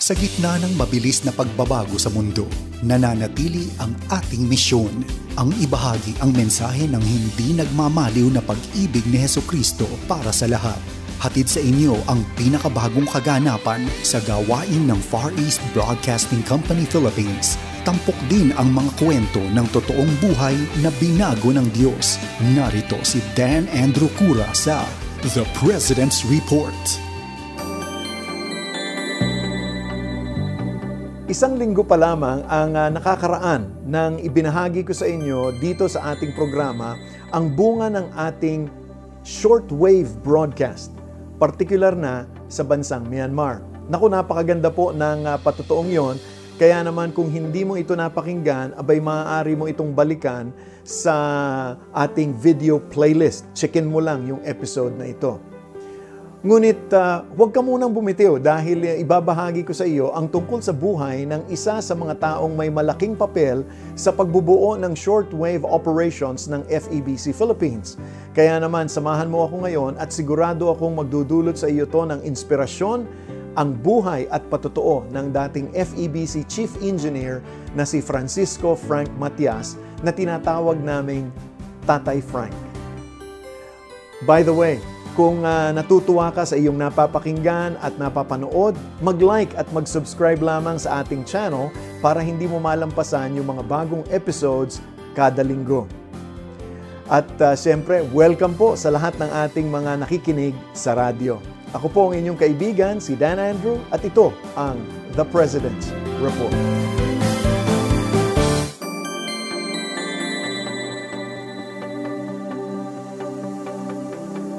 Sa gitna ng mabilis na pagbabago sa mundo, nananatili ang ating misyon, ang ibahagi ang mensahe ng hindi nagmamaliw na pag-ibig ni Hesukristo para sa lahat. Hatid sa inyo ang pinakabagong kaganapan sa gawain ng Far East Broadcasting Company Philippines. Tampok din ang mga kwento ng totoong buhay na binago ng Diyos. Narito si Dan Andrew Cura sa The President's Report. Isang linggo pa lamang ang nakakaraan nang ibinahagi ko sa inyo dito sa ating programa ang bunga ng ating shortwave broadcast, partikular na sa bansang Myanmar. Naku, napakaganda po ng patutuong yon. Kaya naman kung hindi mo ito napakinggan, abay maaari mo itong balikan sa ating video playlist. Checkin mo lang yung episode na ito. Ngunit huwag ka munang bumitiw dahil ibabahagi ko sa iyo ang tungkol sa buhay ng isa sa mga taong may malaking papel sa pagbubuo ng shortwave operations ng FEBC Philippines. Kaya naman samahan mo ako ngayon at sigurado akong magdudulot sa iyo to ng inspirasyon, ang buhay at patotoo ng dating FEBC Chief Engineer na si Francisco Frank Matias na tinatawag naming Tatay Frank. By the way, kung natutuwa ka sa iyong napapakinggan at napapanood, mag-like at mag-subscribe lamang sa ating channel para hindi mo malampasan yung mga bagong episodes kada linggo. At siyempre, welcome po sa lahat ng ating mga nakikinig sa radyo. Ako po ang inyong kaibigan, si Dan Andrew, at ito ang The President's Report.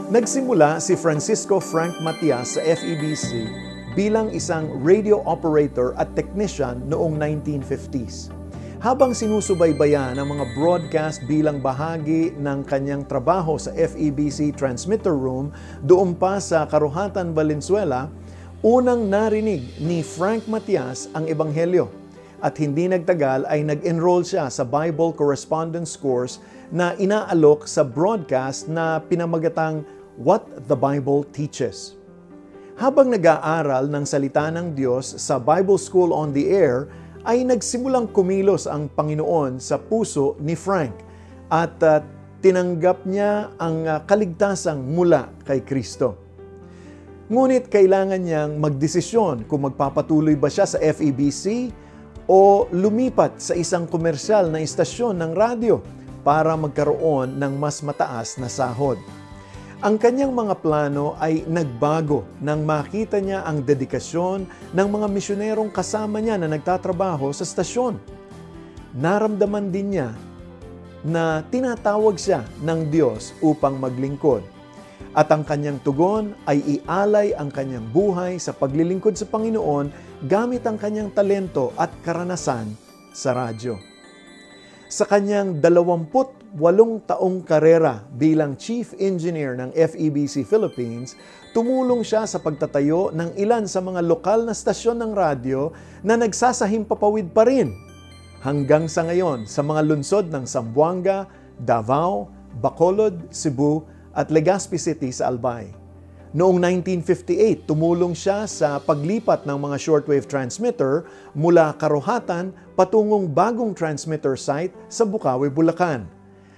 Nagsimula si Francisco Frank Matias sa FEBC bilang isang radio operator at technician noong 1950s. Habang sinusubaybayan ang mga broadcast bilang bahagi ng kanyang trabaho sa FEBC Transmitter Room doon pa sa Karuhatan, Valenzuela, unang narinig ni Frank Matias ang Ebanghelyo at hindi nagtagal ay nag-enroll siya sa Bible Correspondence Course na inaalok sa broadcast na pinamagatang What the Bible Teaches. Habang nag-aaral ng salita ng Diyos sa Bible School on the Air, ay nagsimulang kumilos ang Panginoon sa puso ni Frank at tinanggap niya ang kaligtasang mula kay Kristo. Ngunit kailangan niyang magdesisyon kung magpapatuloy ba siya sa FEBC o lumipat sa isang komersyal na istasyon ng radyo para magkaroon ng mas mataas na sahod. Ang kanyang mga plano ay nagbago nang makita niya ang dedikasyon ng mga misyonerong kasama niya na nagtatrabaho sa stasyon. Naramdaman din niya na tinatawag siya ng Diyos upang maglingkod. At ang kanyang tugon ay ialay ang kanyang buhay sa paglilingkod sa Panginoon gamit ang kanyang talento at karanasan sa radyo. Sa kanyang 28 taong karera bilang Chief Engineer ng FEBC Philippines, tumulong siya sa pagtatayo ng ilan sa mga lokal na stasyon ng radyo na nagsasahimpapawid pa rin hanggang sa ngayon sa mga lungsod ng Zamboanga, Davao, Bacolod, Cebu at Legazpi City sa Albay. Noong 1958, tumulong siya sa paglipat ng mga shortwave transmitter mula Karuhatan patungong bagong transmitter site sa Bukawi, Bulacan.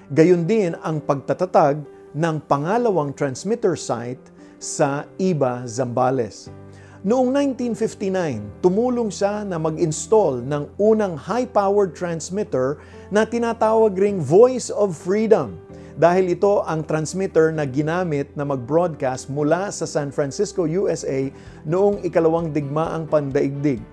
Gayon din ang pagtatatag ng pangalawang transmitter site sa Iba, Zambales. Noong 1959, tumulong siya na mag-install ng unang high-powered transmitter na tinatawag ring Voice of Freedom dahil ito ang transmitter na ginamit na mag-broadcast mula sa San Francisco, USA noong ikalawang digmaang pandaigdig.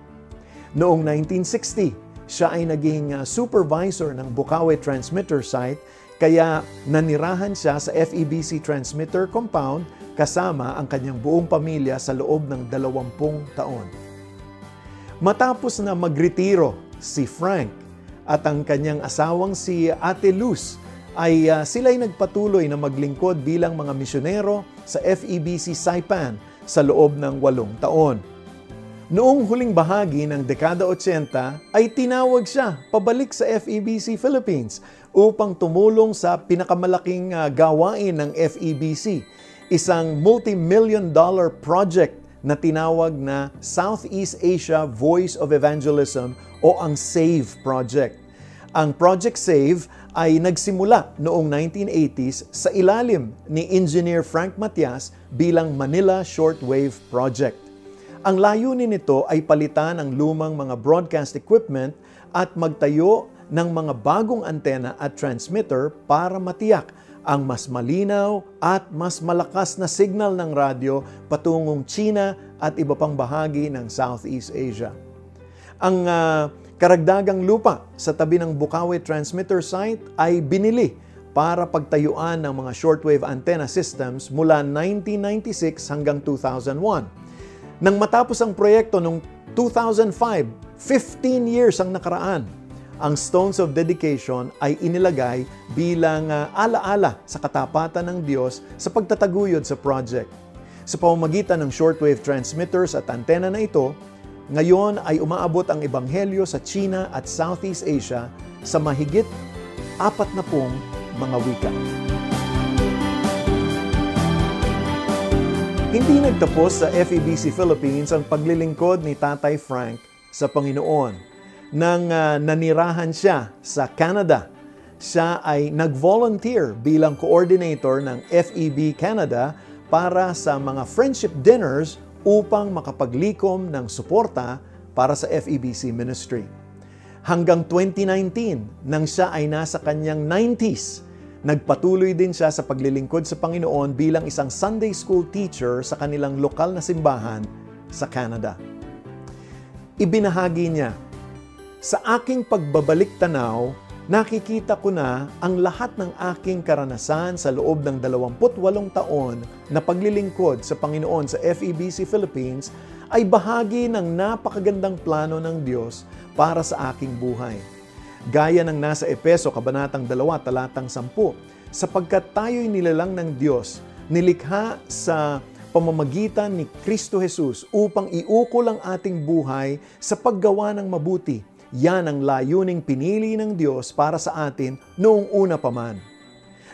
Noong 1960, siya ay naging supervisor ng Bukawi Transmitter Site kaya nanirahan siya sa FEBC Transmitter Compound kasama ang kanyang buong pamilya sa loob ng 20 taon. Matapos na magretiro si Frank at ang kanyang asawang si Ate Luz, ay sila'y nagpatuloy na maglingkod bilang mga misyonero sa FEBC Saipan sa loob ng 8 taon. Noong huling bahagi ng dekada 80 ay tinawag siya pabalik sa FEBC Philippines upang tumulong sa pinakamalaking gawain ng FEBC, isang multi-million-dollar project na tinawag na Southeast Asia Voice of Evangelism o ang SAVE Project. Ang Project SAVE ay nagsimula noong 1980s sa ilalim ni Engineer Frank Matias bilang Manila Shortwave Project. Ang layunin nito ay palitan ang lumang mga broadcast equipment at magtayo ng mga bagong antena at transmitter para matiyak ang mas malinaw at mas malakas na signal ng radyo patungong China at iba pang bahagi ng Southeast Asia. Ang karagdagang lupa sa tabi ng Bukawi Transmitter Site ay binili para pagtayuan ng mga shortwave antenna systems mula 1996 hanggang 2001. Nang matapos ang proyekto noong 2005, 15 years ang nakaraan, ang Stones of Dedication ay inilagay bilang alaala sa katapatan ng Diyos sa pagtataguyod sa project. Sa pamamagitan ng shortwave transmitters at antena na ito, ngayon ay umaabot ang Ebanghelyo sa China at Southeast Asia sa mahigit 40 mga wika. Hindi nagtapos sa FEBC Philippines ang paglilingkod ni Tatay Frank sa Panginoon. Nang nanirahan siya sa Canada, siya ay nag-volunteer bilang coordinator ng FEB Canada para sa mga friendship dinners upang makapaglikom ng suporta para sa FEBC ministry. Hanggang 2019, nang siya ay nasa kanyang 90s, nagpatuloy din siya sa paglilingkod sa Panginoon bilang isang Sunday school teacher sa kanilang lokal na simbahan sa Canada. Ibinahagi niya, "Sa aking pagbabalik tanaw, nakikita ko na ang lahat ng aking karanasan sa loob ng 28 taon na paglilingkod sa Panginoon sa FEBC Philippines ay bahagi ng napakagandang plano ng Diyos para sa aking buhay. Gaya ng nasa Efeso Kabanatang 2, Talatang 10, sapagkat tayo'y nilalang ng Diyos, nilikha sa pamamagitan ni Kristo Jesus upang iukol ang ating buhay sa paggawa ng mabuti. Yan ang layuning pinili ng Diyos para sa atin noong una pa man."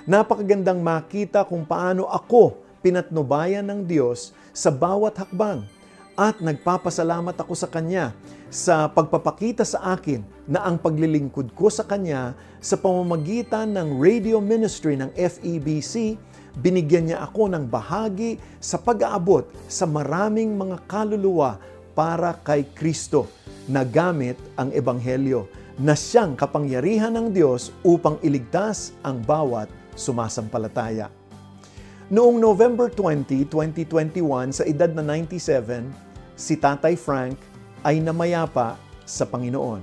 Napakagandang makita kung paano ako pinatnubayan ng Diyos sa bawat hakbang at nagpapasalamat ako sa Kanya sa pagpapakita sa akin na ang paglilingkod ko sa Kanya sa pamamagitan ng radio ministry ng FEBC, binigyan niya ako ng bahagi sa pag-aabot sa maraming mga kaluluwa para kay Kristo na gamit ang Ebanghelyo na siyang kapangyarihan ng Diyos upang iligtas ang bawat sumasampalataya. Noong November 20, 2021, sa edad na 97, si Tatay Frank ay namayapa sa Panginoon.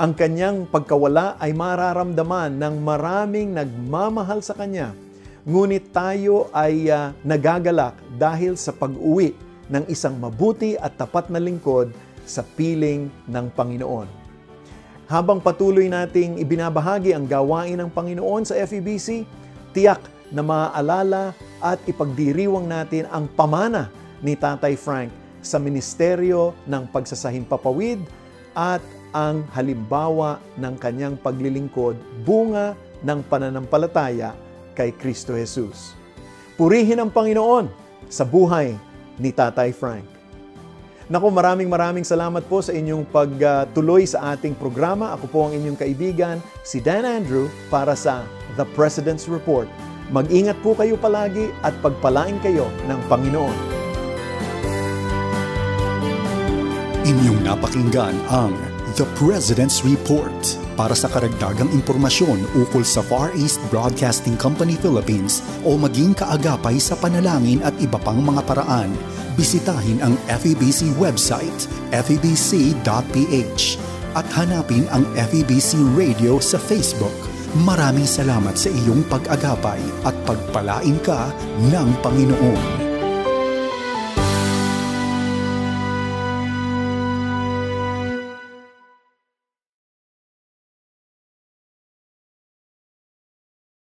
Ang kanyang pagkawala ay mararamdaman ng maraming nagmamahal sa Kanya, ngunit tayo ay nagagalak dahil sa pag-uwi ng isang mabuti at tapat na lingkod sa piling ng Panginoon. Habang patuloy nating ibinabahagi ang gawain ng Panginoon sa FEBC, tiyak na maaalala at ipagdiriwang natin ang pamana ni Tatay Frank sa ministeryo ng pagsasahimpapawid at ang halimbawa ng kanyang paglilingkod, bunga ng pananampalataya kay Kristo Jesus. Purihin ang Panginoon sa buhay ni Tatay Frank. Naku, maraming salamat po sa inyong pagtuloy sa ating programa. Ako po ang inyong kaibigan, si Dan Andrew, para sa The President's Report. Mag-ingat po kayo palagi at pagpalain kayo ng Panginoon. Inyong napakinggan ang The President's Report. Para sa karagdagang impormasyon ukol sa Far East Broadcasting Company Philippines o maging kaagapay sa panalangin at iba pang mga paraan, bisitahin ang FEBC website, febc.ph, at hanapin ang FEBC Radio sa Facebook. Maraming salamat sa iyong pag-agapay at pagpalain ka ng Panginoon.